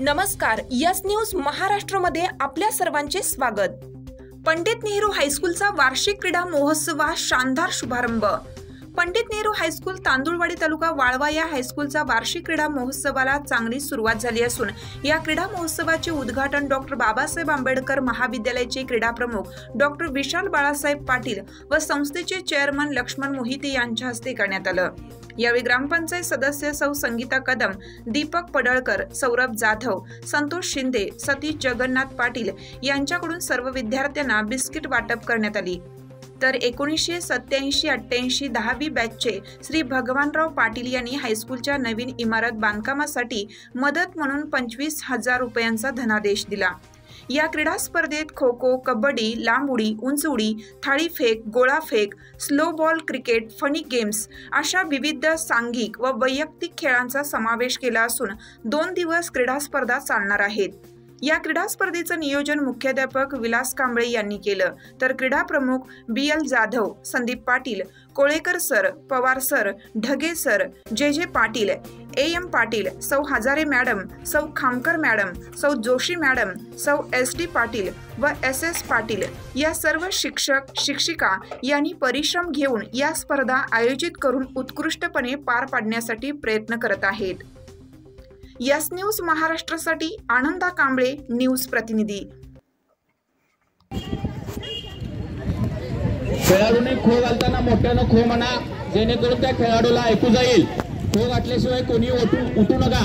नमस्कार, yes news महाराष्ट्रमध्ये आपल्या सर्वांचे स्वागत। पंडित नेहरू हायस्कूलचा वार्षिक क्रीडा महोत्सवाचा शानदार शुभारंभ। पंडित नेहरू हायस्कूल तांदुळवाडी तालुका वाळवा या हायस्कूलचा वार्षिक क्रीडा महोत्सवाला चांगली सुरुवात झाली असून या क्रीडा महोत्सवाचे उद्घाटन डॉक्टर बाबासाहेब आंबेडकर महाविद्यालयाचे क्रीडा प्रमुख डॉक्टर विशाल बाळासाहेब पाटील व संस्थेचे चेअरमन लक्ष्मण मोहिते यांच्या हस्ते करण्यात आलं। यावेळी ग्रामपंचायत सदस्य सौ संगीता कदम, दीपक पडळकर, सौरभ जाधव, संतोष शिंदे, सतीश जगन्नाथ पाटील यांच्याकडून सर्व विद्यार्थ्यांना बिस्किट वाटप करण्यात आली। तर 1987-88 10वी बॅचचे श्री भगवानराव पाटील यांनी हायस्कूलच्या नवीन इमारत बांधकामासाठी मदत म्हणून 25,000 रुपयांचा धनादेश दिला। या क्रीडा स्पर्धेत खो खो, कबड्डी, लांब उडी, उंच उडी, थाळीफेक, गोळाफेक, slow ball cricket, funny games अशा विविध सांघिक व वैयक्तिक खेळांचा समावेश केला असून 2 दिवस क्रीडा स्पर्धा चालणार आहेत। या क्रीडा स्पर्धेचं नियोजन मुख्याध्यापक विलास कांबळे यांनी केलं, तर क्रीडा प्रमुख BL Jadhav, Sandeep Patil, Kolekar sir, Pawar sir, Dhage sir, जे पाटील, AM पाटील, सौ हजारे मॅडम, सौ खामकर मॅडम, सौ जोशी मॅडम, सौ SD पाटील व SS पाटील या सर्व शिक्षक शिक्षिका यांनी परिश्रम घेऊन या स्पर्धा आयोजित करून उत्कृष्टपणे पार पाडण्यासाठी प्रयत्न करत आहेत। यस न्यूज महाराष्ट्रासाठी आनंदा कांबळे, न्यूज प्रतिनिधी। खेळाडूने खो घालताना मोठ्यानं खो म्हणा, जेणेकरून त्या खेळाडूला ऐकू जाईल। खो घातल्याशिवाय कोणी उठू नका।